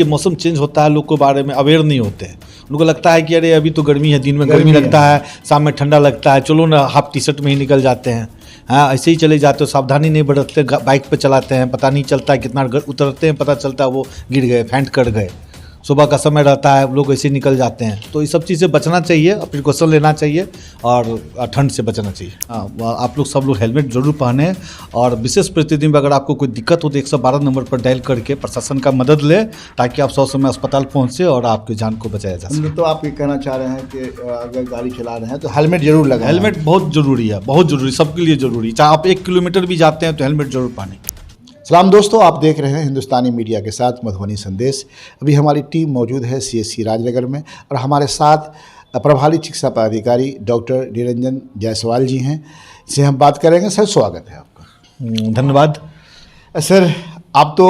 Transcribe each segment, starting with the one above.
देखिए मौसम चेंज होता है, लोग को बारे में अवेयर नहीं होते हैं। उनको लगता है कि अरे अभी तो गर्मी है, दिन में गर्मी लगता है, शाम में ठंडा लगता है, चलो ना हाफ टी शर्ट में ही निकल जाते हैं। हाँ, ऐसे ही चले जाते हो, सावधानी नहीं बरतते, बाइक पे चलाते हैं, पता नहीं चलता है कितना उतरते हैं, पता चलता है वो गिर गए, फेंट कर गए। सुबह का समय रहता है, लोग ऐसे निकल जाते हैं। तो इस सब चीज़ से बचना चाहिए, प्रिकॉशन लेना चाहिए और ठंड से बचना चाहिए। हाँ, आप लोग सब लोग हेलमेट जरूर पहने और विशेष परिस्थिति में अगर आपको कोई दिक्कत हो तो 112 नंबर पर डायल करके प्रशासन का मदद ले, ताकि आप समय अस्पताल पहुँचे और आपकी जान को बचाया जा सके। तो आप ये कहना चाह रहे हैं कि अगर गाड़ी चला रहे हैं तो हेलमेट जरूर लगाएं। हेलमेट बहुत ज़रूरी है, बहुत ज़रूरी, सबके लिए ज़रूरी। चाहे आप 1 किलोमीटर भी जाते हैं तो हेलमेट जरूर पहने। सलाम दोस्तों, आप देख रहे हैं हिंदुस्तानी मीडिया के साथ मधुबनी संदेश। अभी हमारी टीम मौजूद है CSC राजनगर में और हमारे साथ प्रभारी चिकित्सा पदाधिकारी डॉक्टर निरंजन जायसवाल जी हैं। इनसे हम बात करेंगे। सर, स्वागत है आपका। धन्यवाद। सर, आप तो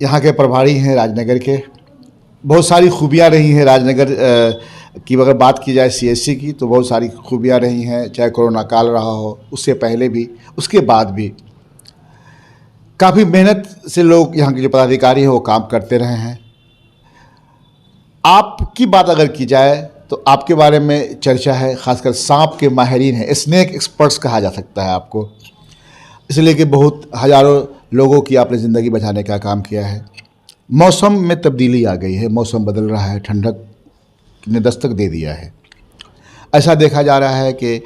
यहाँ के प्रभारी हैं राजनगर के। बहुत सारी खूबियाँ रही हैं राजनगर की। अगर बात की जाए CSC की तो बहुत सारी खूबियाँ रही हैं, चाहे कोरोना काल रहा हो, उससे पहले भी, उसके बाद भी। काफ़ी मेहनत से लोग यहाँ के जो पदाधिकारी हैं वो काम करते रहे हैं। आपकी बात अगर की जाए तो आपके बारे में चर्चा है, खासकर सांप के माहिरीन हैं, स्नेक एक्सपर्ट्स कहा जा सकता है आपको, इसलिए कि बहुत हज़ारों लोगों की आपने ज़िंदगी बचाने का काम किया है। मौसम में तब्दीली आ गई है, मौसम बदल रहा है, ठंडक ने दस्तक दे दिया है। ऐसा देखा जा रहा है कि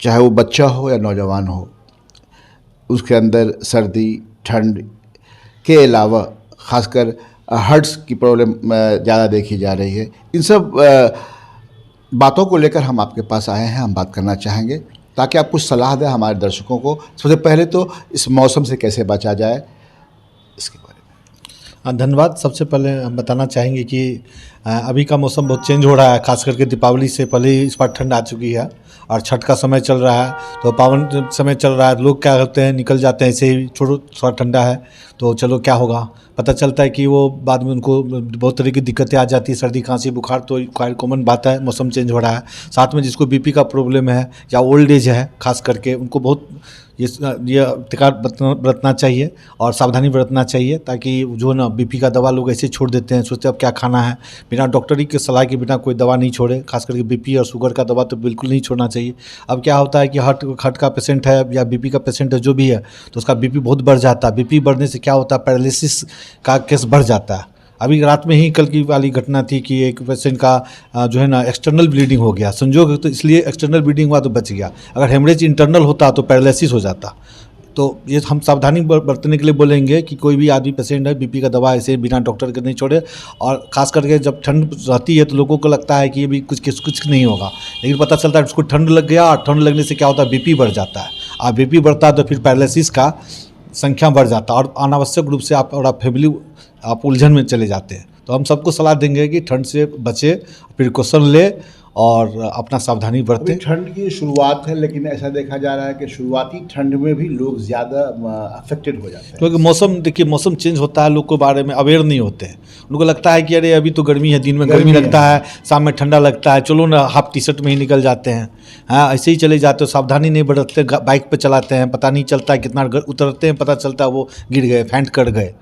चाहे वो बच्चा हो या नौजवान हो, उसके अंदर सर्दी ठंड के अलावा ख़ासकर हार्ट्स की प्रॉब्लम ज़्यादा देखी जा रही है। इन सब बातों को लेकर हम आपके पास आए हैं, हम बात करना चाहेंगे ताकि आप कुछ सलाह दें हमारे दर्शकों को। सबसे पहले तो इस मौसम से कैसे बचा जाए, इसके बारे में। धन्यवाद। सबसे पहले हम बताना चाहेंगे कि अभी का मौसम बहुत चेंज हो रहा है, खास करके दीपावली से पहले ही इस बार ठंड आ चुकी है और छठ का समय चल रहा है, तो पावन समय चल रहा है। लोग क्या करते हैं, निकल जाते हैं ऐसे ही, छोड़ो थोड़ा ठंडा है तो चलो क्या होगा, पता चलता है कि वो बाद में उनको बहुत तरह की दिक्कतें आ जाती है, सर्दी खांसी बुखार तो कॉमन बात है, मौसम चेंज हो रहा है। साथ में जिसको BP का प्रॉब्लम है या ओल्ड एज है खास करके, उनको बहुत ये एहतियात बरतना चाहिए और सावधानी बरतना चाहिए, ताकि जो ना BP का दवा लोग ऐसे छोड़ देते हैं, सोचते हैं अब क्या खाना है, बिना डॉक्टरी के सलाह के बिना कोई दवा नहीं छोड़े। खास करके BP और शुगर का दवा तो बिल्कुल नहीं छोड़ना चाहिए। अब क्या होता है कि हार्ट का पेशेंट है या BP का पेशेंट है, जो भी है, तो उसका BP बहुत बढ़ जाता है। BP बढ़ने से क्या होता है, पैरालिसिस का केस बढ़ जाता है। अभी रात में ही कल की वाली घटना थी कि एक पेशेंट का जो है ना एक्सटर्नल ब्लीडिंग हो गया। संजोग तो इसलिए एक्सटर्नल ब्लीडिंग हुआ तो बच गया, अगर हेमरेज इंटरनल होता तो पैरालिसिस हो जाता। तो ये हम सावधानी बरतने के लिए बोलेंगे कि कोई भी आदमी पेशेंट है, BP का दवा ऐसे बिना डॉक्टर के नहीं छोड़े। और ख़ास करके जब ठंड रहती है तो लोगों को लगता है कि ये भी कुछ नहीं होगा, लेकिन पता चलता है उसको ठंड लग गया और ठंड लगने से क्या होता है, BP बढ़ जाता है। और BP बढ़ता है तो फिर पैरालिसिस का संख्या बढ़ जाता है और अनावश्यक रूप से आप और आप फैमिली आप उलझन में चले जाते हैं। तो हम सबको सलाह देंगे कि ठंड से बचे, प्रिकॉशन ले और अपना सावधानी बरतें। ठंड की शुरुआत है, लेकिन ऐसा देखा जा रहा है कि शुरुआती ठंड में भी लोग ज़्यादा अफेक्टेड हो जाते हैं, क्योंकि मौसम देखिए मौसम चेंज होता है, लोग को बारे में अवेयर नहीं होते हैं। उनको लगता है कि अरे अभी तो गर्मी है, दिन में गर्मी लगता है, शाम में ठंडा लगता है, चलो ना हाफ टी शर्ट में ही निकल जाते हैं। हाँ, ऐसे ही चले जाते हो, सावधानी नहीं बरतते, बाइक पे चलाते हैं, पता नहीं चलता है कितना उतरते हैं, पता चलता है वो गिर गए, फेंट कर गए।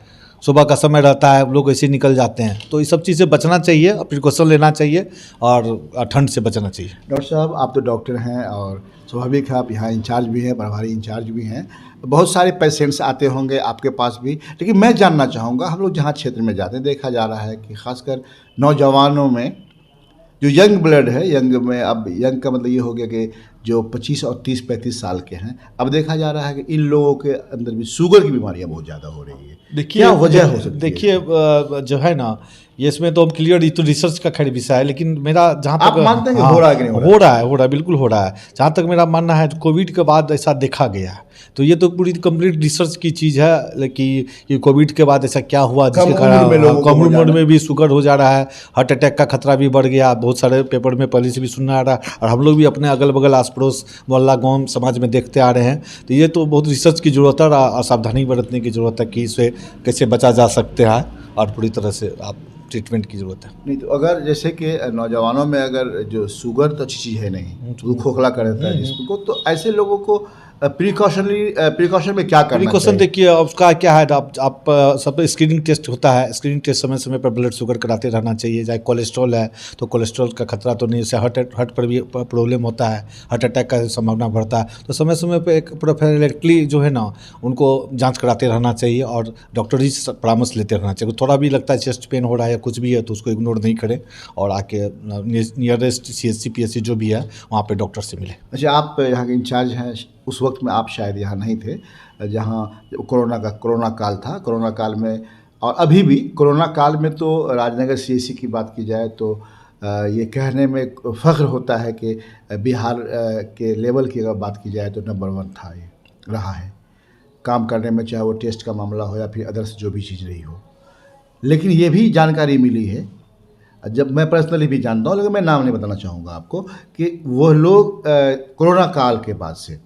सुबह का समय रहता है, लोग ऐसे निकल जाते हैं। तो इस सब चीज़ से बचना चाहिए, प्रिकॉशन लेना चाहिए और ठंड से बचना चाहिए। डॉक्टर साहब, आप तो डॉक्टर हैं और स्वाभाविक है आप यहाँ इंचार्ज भी हैं, प्रभारी इंचार्ज भी हैं। बहुत सारे पेशेंट्स आते होंगे आपके पास भी, लेकिन मैं जानना चाहूँगा, हम लोग जहाँ क्षेत्र में जाते हैं देखा जा रहा है कि खासकर नौजवानों में जो यंग ब्लड है, यंग में, अब यंग का मतलब ये हो गया कि जो 25 और 30-35 साल के हैं, अब देखा जा रहा है कि इन लोगों के अंदर भी शुगर की बीमारियां बहुत ज़्यादा हो रही है। देखिए क्या वजह हो सकती है? देखिए जो है ना, ये इसमें तो हम क्लियर, तो रिसर्च का खैर विषय है, लेकिन मेरा जहाँ तक आप मानते हैं कि हो रहा है कि नहीं हो रहा है, बिल्कुल हो रहा है। जहाँ तक मेरा मानना है, कोविड के बाद ऐसा देखा गया है। तो ये तो पूरी कंप्लीट रिसर्च की चीज़ है कि ये कोविड के बाद ऐसा क्या हुआ जिसके कारण कम उम्र में भी शुगर हो जा रहा है, हार्ट अटैक का खतरा भी बढ़ गया। बहुत सारे पेपर में पहले से भी सुनना आ रहा है और हम लोग भी अपने अगल बगल आस पड़ोस मोहल्ला गाँव समाज में देखते आ रहे हैं। तो ये तो बहुत रिसर्च की ज़रूरत है और सावधानी बरतने की ज़रूरत है कि इससे कैसे बचा जा सकते हैं और पूरी तरह से आप ट्रीटमेंट की ज़रूरत है। नहीं तो अगर जैसे कि नौजवानों में अगर जो शुगर तो अच्छी चीज़ है नहीं, तो खोखला कर देता है जिसको, तो ऐसे लोगों को प्रिकॉशन में क्या करना प्रिकॉशन चाहिए? देखिए उसका क्या है, आप सब स्क्रीनिंग टेस्ट होता है, स्क्रीनिंग टेस्ट समय समय पर ब्लड शुगर कराते रहना चाहिए। चाहे कोलेस्ट्रॉल है तो कोलेस्ट्रॉल का खतरा तो नहीं, उससे हार्ट पर भी प्रॉब्लम होता है, हार्ट अटैक का संभावना बढ़ता है। तो समय समय पर एक प्रोफिलैक्टिकली जो है ना उनको जांच कराते रहना चाहिए और डॉक्टरी परामर्श लेते रहना चाहिए। थोड़ा भी लगता है चेस्ट पेन हो रहा है या कुछ भी है तो उसको इग्नोर नहीं करें और आके नियरेस्ट CHC PSC जो भी है वहाँ पे डॉक्टर से मिले। अच्छा, आप यहाँ के इंचार्ज हैं, उस वक्त में आप शायद यहाँ नहीं थे जहाँ कोरोना काल था। कोरोना काल में और अभी भी कोरोना काल में तो राजनगर CHC की बात की जाए तो ये कहने में फ़ख्र होता है कि बिहार के लेवल की अगर बात की जाए तो नंबर 1 था, ये रहा है काम करने में, चाहे वो टेस्ट का मामला हो या फिर अदर्स जो भी चीज़ रही हो। लेकिन ये भी जानकारी मिली है, जब मैं पर्सनली भी जानता हूँ लेकिन मैं नाम नहीं बताना चाहूँगा आपको, कि वह लोग कोरोना काल के बाद से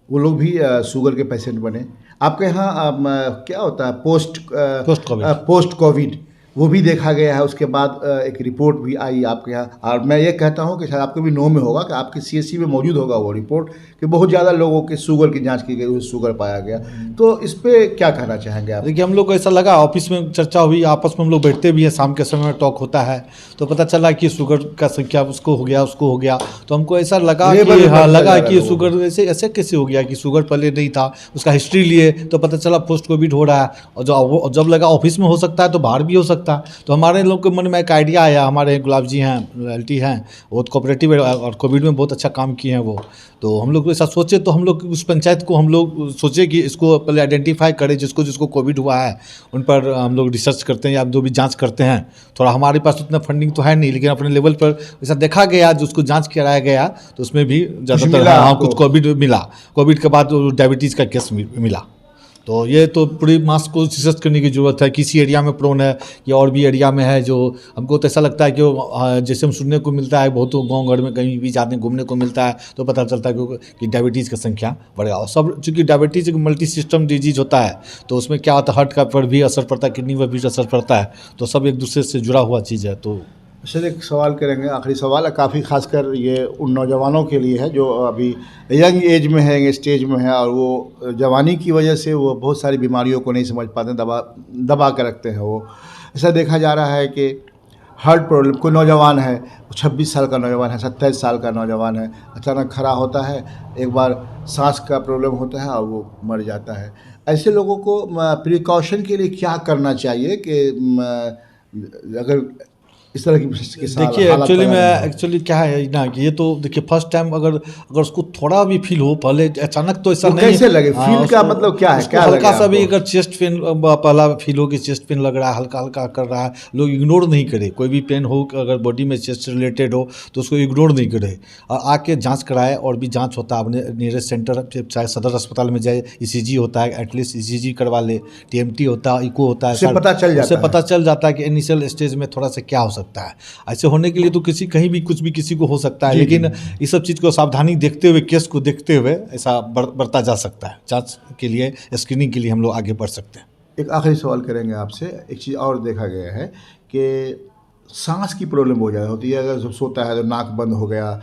वो लोग भी शुगर के पेशेंट बने। आपके यहाँ क्या होता है पोस्ट कोविड, वो भी देखा गया है। उसके बाद एक रिपोर्ट भी आई आपके यहाँ, और मैं ये कहता हूँ कि शायद आपके भी नो में होगा कि आपके CHC में मौजूद होगा वो रिपोर्ट कि बहुत ज़्यादा लोगों के शुगर की जांच की गई, उसमें शुगर पाया गया। तो इस पे क्या कहना चाहेंगे आप? देखिए हम लोग को ऐसा लगा, ऑफिस में चर्चा हुई, आपस में हम लोग बैठते भी हैं, शाम के समय में टॉक होता है तो पता चला कि शुगर का संख्या उसको हो गया। तो हमको ऐसा लगा कि शुगर ऐसे कैसे हो गया कि शुगर पहले नहीं था। उसका हिस्ट्री लिए तो पता चला पोस्ट कोविड हो रहा है, और जब लगा ऑफिस में हो सकता है तो बाहर भी हो सकता है। तो हमारे लोग के मन में एक आइडिया आया, हमारे गुलाब जी हैं, LT हैं, बहुत कोऑपरेटिव और कोविड में बहुत अच्छा काम किए हैं वो। तो हम लोग ऐसा सोचे, तो हम लोग उस पंचायत को हम लोग सोचे कि इसको पहले आइडेंटिफाई करें, जिसको कोविड हुआ है उन पर हम लोग रिसर्च करते हैं या जो भी जांच करते हैं। थोड़ा हमारे पास उतना फंडिंग तो है नहीं, लेकिन अपने लेवल पर ऐसा देखा गया, जो उसको जांच कराया गया तो उसमें भी ज़्यादातर कुछ कोविड मिला। कोविड के बाद डायबिटीज़ का केस मिला। तो ये तो पूरी मास को रिसर्च करने की ज़रूरत है, किसी एरिया में प्रोन है या और भी एरिया में है। जो हमको तो ऐसा लगता है कि जैसे हम सुनने को मिलता है, बहुत गांव घर में कहीं भी जाते हैं घूमने को मिलता है तो पता चलता है कि डायबिटीज़ की संख्या बढ़ेगा। और सब चूँकि डायबिटीज़ एक मल्टी सिस्टम डिजीज होता है तो उसमें क्या होता है, हार्ट का पर भी असर पड़ता है, किडनी पर भी असर पड़ता है, तो सब एक दूसरे से जुड़ा हुआ चीज़ है। तो सर एक सवाल करेंगे, आखिरी सवाल है, काफ़ी खासकर ये उन नौजवानों के लिए है जो अभी यंग एज में है, यंग स्टेज में है, और वो जवानी की वजह से वो बहुत सारी बीमारियों को नहीं समझ पाते, दबा कर रखते हैं। वो ऐसा देखा जा रहा है कि हार्ट प्रॉब्लम, कोई नौजवान है, 26 साल का नौजवान है, 27 साल का नौजवान है, अचानक खड़ा होता है, एक बार सांस का प्रॉब्लम होता है और वो मर जाता है। ऐसे लोगों को प्रिकॉशन के लिए क्या करना चाहिए कि अगर इस तरह की देखिए एक्चुअली क्या है ना कि ये तो देखिए फर्स्ट टाइम अगर उसको थोड़ा भी फील हो, पहले अचानक तो ऐसा नहीं कैसे लगे, फील का मतलब क्या है, क्या हल्का सा भी अगर चेस्ट पेन पहला फील हो कि चेस्ट पेन लग रहा है, हल्का हल्का कर रहा है, लोग इग्नोर नहीं करे। कोई भी पेन हो अगर बॉडी में चेस्ट रिलेटेड हो तो उसको इग्नोर नहीं करे और आके जांच कराए। और भी जांच होता है अपने नियरेस्ट सेंटर, चाहे सदर अस्पताल में जाए, ECG होता है, एटलीस्ट ECG करवा ले, TMT होता है, इको होता है, उससे पता चल जाता है कि इनिशियल स्टेज में थोड़ा सा क्या हो सकता है। ऐसे होने के लिए तो कहीं भी कुछ भी किसी को हो सकता है, लेकिन ये सब चीज़ को सावधानी देखते हुए, केस को देखते हुए ऐसा बढ़ता जा सकता है। जांच के लिए, स्क्रीनिंग के लिए हम लोग आगे बढ़ सकते हैं। एक आखिरी सवाल करेंगे आपसे, एक चीज़ और देखा गया है कि सांस की प्रॉब्लम हो जाती होती है, अगर जब सोता है तो नाक बंद हो गया,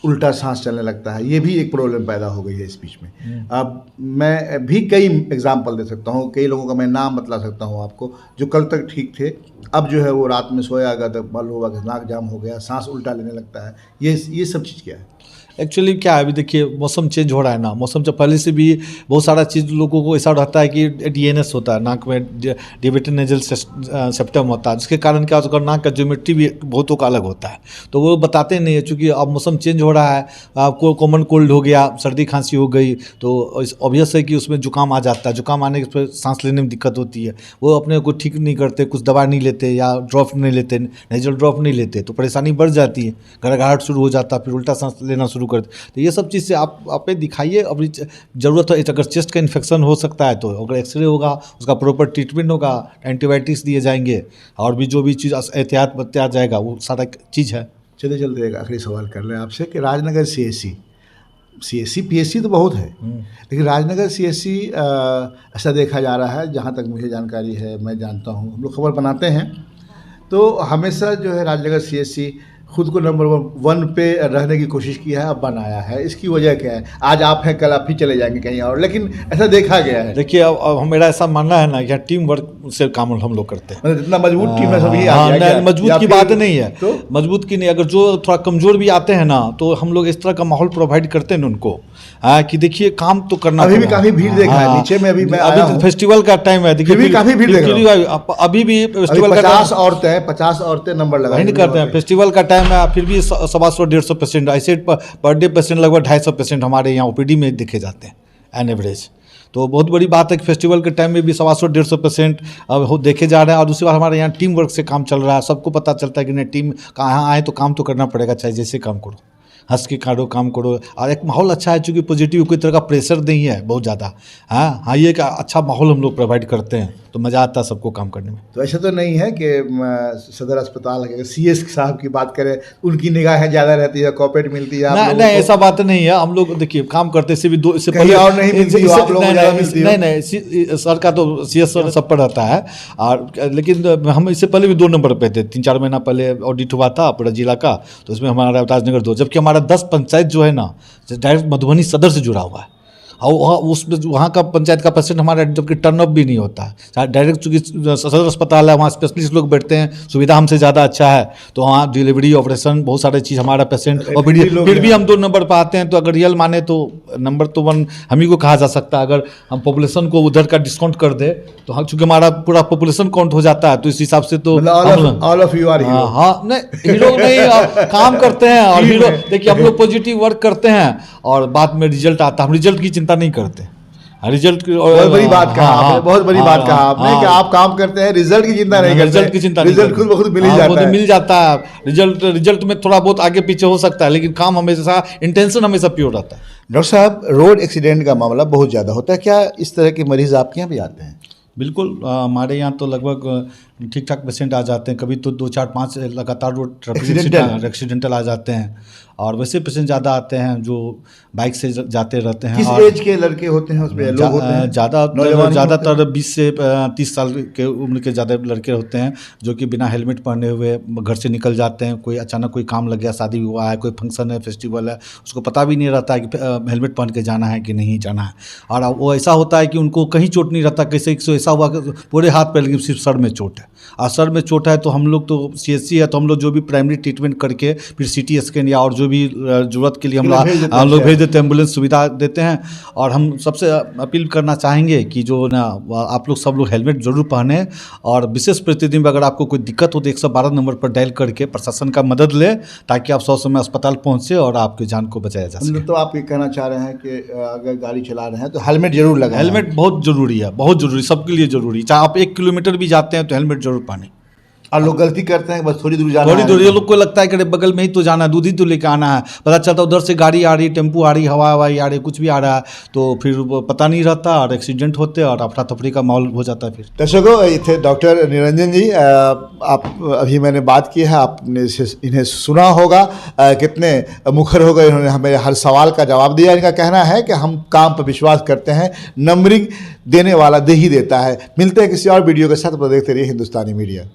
उल्टा सांस चलने लगता है, ये भी एक प्रॉब्लम पैदा हो गई है इस बीच में। अब मैं भी कई एग्जांपल दे सकता हूँ, कई लोगों का मैं नाम बतला सकता हूँ आपको, जो कल तक ठीक थे, अब जो है वो रात में सोया गया तो मालूम होगा कि नाक जाम हो गया, सांस उल्टा लेने लगता है। ये सब चीज़ क्या है? एक्चुअली क्या है, अभी देखिए मौसम चेंज हो रहा है ना, मौसम जब पहले से भी बहुत सारा चीज़ लोगों को ऐसा रहता है कि DNS होता है, नाक में डेविएटेड नेजल सेप्टम होता है, जिसके कारण क्या होता है नाक का ज्योमेट्री भी बहुतों का अलग होता है, तो वो बताते नहीं है। चूँकि अब मौसम चेंज हो रहा है, आपको कॉमन कोल्ड हो गया, सर्दी खांसी हो गई, तो ऑब्वियस है कि उसमें जुकाम आ जाता है। जुकाम आने के सांस लेने में दिक्कत होती है, वो अपने को ठीक नहीं करते, कुछ दवा नहीं लेते या ड्रॉप नहीं लेते, नेजल ड्रॉप नहीं लेते, तो परेशानी बढ़ जाती है, घबराहट शुरू हो जाता है, फिर उल्टा सांस लेना शुरू करते। तो ये सब चीज़ से आप दिखाइए। अभी ज़रूरत है, अगर चेस्ट का इन्फेक्शन हो सकता है तो अगर एक्सरे होगा, उसका प्रॉपर ट्रीटमेंट होगा, एंटीबायोटिक्स दिए जाएंगे, और भी जो भी चीज़ एहतियात बतया जाएगा वो सारा चीज़ है। चलते चलते एक आखिरी सवाल कर लें आपसे कि राजनगर CHC PSC तो बहुत है, लेकिन राजनगर CHC ऐसा देखा जा रहा है, जहाँ तक मुझे जानकारी है, मैं जानता हूँ, हम लोग खबर बनाते हैं तो हमेशा जो है राजनगर CHC खुद को नंबर वन पे रहने की कोशिश की है, अब बनाया है, इसकी वजह क्या है? आज आप हैं, कल आप ही चले जाएंगे कहीं और, लेकिन ऐसा देखा गया है। देखिए अब मेरा ऐसा मानना है ना कि टीम वर्क से काम हम लोग करते हैं। मतलब जितना मजबूत टीम है सभी आ हाँ, गया क्या? मजबूत या की फिर- बात नहीं है, तो मजबूत की नहीं, अगर जो थोड़ा कमजोर भी आते हैं ना तो हम लोग इस तरह का माहौल प्रोवाइड करते हैं उनको, हाँ, कि देखिए काम तो करना अभी भी पड़ेगा। काफी भीड़ देखा है, हाँ, नीचे में अभी मैं अभी आया तो हूँ। फेस्टिवल का टाइम है, देखिए फिर भी काफी भीड़ देख रहा अभी भी अभी फेस्टिवल का 50 औरतें नंबर लगा वही नहीं करते हैं, फेस्टिवल का टाइम है, फिर भी 125-150 पेशेंट ऐसे पर डे पेशेंट लगभग 250 पेशेंट हमारे यहाँ ओपीडी में देखे जाते हैं एन एवरेज। तो बहुत बड़ी बात है कि फेस्टिवल के टाइम में भी 125-150 पेशेंट अब देखे जा रहे हैं। और दूसरी बात हमारे यहाँ टीम वर्क से काम चल रहा है, सबको पता चलता है कि नहीं टीम कहाँ आए तो काम तो करना पड़ेगा, चाहे जैसे काम करो, हंस के काटो काम करो। और एक माहौल अच्छा है, चूँकि पॉजिटिव कोई तरह का प्रेशर नहीं है बहुत ज़्यादा। हाँ, ये एक अच्छा माहौल हम लोग प्रोवाइड करते हैं, तो मज़ा आता है सबको काम करने में। तो ऐसा तो नहीं है कि सदर अस्पताल अगर सीएस साहब की बात करें, उनकी निगाहें ज़्यादा रहती है, कॉपरेट मिलती है आप नहीं लोगों नहीं, को? ऐसा बात नहीं है। हम लोग देखिए काम करते से भी दो इससे कहीं और नहीं मिलती हो, आप लोगों को ज़्यादा मिलती हो? नहीं नहीं, सर का तो सीएस सब पर रहता है। और लेकिन हम इससे पहले भी 2 नंबर पे थे, 3-4 महीना पहले ऑडिट हुआ था पूरा जिला का, तो इसमें हमारा राजनगर 2, जबकि हमारा 10 पंचायत जो है ना डायरेक्ट मधुबनी सदर से जुड़ा हुआ है। और वहाँ का पंचायत का पेशेंट हमारा जबकि टर्नअप भी नहीं होता है डायरेक्ट, चूँकि सदर अस्पताल है, वहाँ स्पेशलिस्ट लोग बैठते हैं, सुविधा हमसे ज़्यादा अच्छा है, तो वहाँ डिलीवरी ऑपरेशन बहुत सारे चीज़ हमारा पेशेंट, और फिर भी हम 2 नंबर पर आते हैं। तो अगर रियल माने तो नंबर तो 1 हम ही को कहा जा सकता है। अगर हम पॉपुलेशन को उधर का डिस्काउंट कर दे तो हम, चूँकि हमारा पूरा पॉपुलेशन काउंट हो जाता है, तो इस हिसाब से तो all of you are hero. हाँ, नहीं हीरो नहीं, काम करते हैं और हीरो। देखिए हम लोग पॉजिटिव वर्क करते हैं और बाद में रिजल्ट आता है, हम रिजल्ट की चिंता नहीं करते। रिजल्ट की बहुत बड़ी बात कहा आपने, बहुत बड़ी बात कहा आपने कि आप काम करते हैं, रिजल्ट की चिंता नहीं करते। रिजल्ट की चिंता नहीं रिजल्ट खुद ब खुद मिल ही जाता है। मिल जाता है। रिजल्ट में थोड़ा बहुत आगे पीछे हो सकता है, लेकिन काम हमेशा, इंटेंशन हमेशा प्योर रहता है। डॉक्टर साहब, रोड एक्सीडेंट का मामला बहुत ज़्यादा होता है, क्या इस तरह के मरीज आपके यहाँ भी आते हैं? बिल्कुल, हमारे यहाँ तो लगभग ठीक ठाक पेशेंट आ जाते हैं, कभी तो 2, 4, 5 लगातार रोड ट्रैफिक एक्सीडेंटल आ जाते हैं। और वैसे पेशेंट ज़्यादा आते हैं जो बाइक से जाते रहते हैं। किस एज के लड़के होते हैं उसमें, लोग होते हैं? ज़्यादातर 20 से 30 साल के उम्र के ज़्यादा लड़के होते हैं, जो कि बिना हेलमेट पहने हुए घर से निकल जाते हैं। कोई अचानक कोई काम लग गया, शादी हुआ है, कोई फंक्शन है, फेस्टिवल है, उसको पता भी नहीं रहता है कि हेलमेट पहन के जाना है कि नहीं जाना है। और वो ऐसा होता है कि उनको कहीं चोट नहीं रहता, कैसे ऐसा हुआ कि पूरे हाथ पैर, लेकिन सिर्फ सर में चोट है। और सर में चोट है तो हम लोग तो CHC है, तो हम लोग जो भी प्राइमरी ट्रीटमेंट करके फिर CT स्कैन या और जो भी ज़रूरत के लिए हम लोग भेज देते हैं, एम्बुलेंस सुविधा देते हैं। और हम सबसे अपील करना चाहेंगे कि जो ना आप लोग सब लोग हेलमेट जरूर पहने, और विशेष परिस्थिति में अगर आपको कोई दिक्कत हो तो 112 नंबर पर डायल करके प्रशासन का मदद ले, ताकि आप समय अस्पताल पहुँचे और आपकी जान को बचाया जा सके। तो आप ये कहना चाह रहे हैं कि अगर गाड़ी चला रहे हैं तो हेलमेट जरूर लगाएं। हेलमेट बहुत ज़रूरी है, बहुत ज़रूरी, सबके लिए ज़रूरी। चाहे आप 1 किलोमीटर भी जाते हैं तो हेलमेट जरूर पहने। और लोग गलती करते हैं, बस थोड़ी दूर जाना है, थोड़ी दूर, ये लोग को लगता है कि बगल में ही तो जाना है, दूध ही तो लेके आना है, पता चलता उधर से गाड़ी आ रही, टेम्पू आ रही, हवाई आ रही, कुछ भी आ रहा है, तो फिर वो पता नहीं रहता और एक्सीडेंट होते और अफरा तफरी का माहौल हो जाता है। फिर दर्शकों, ये थे डॉक्टर निरंजन जी। आप अभी मैंने बात की है, आपने इन्हें सुना होगा, कितने मुखर हो गए, इन्होंने हमें हर सवाल का जवाब दिया। इनका कहना है कि हम काम पर विश्वास करते हैं, नंबरिंग देने वाला दे ही देता है। मिलते हैं किसी और वीडियो के साथ, देखते रहिए हिंदुस्तानी मीडिया।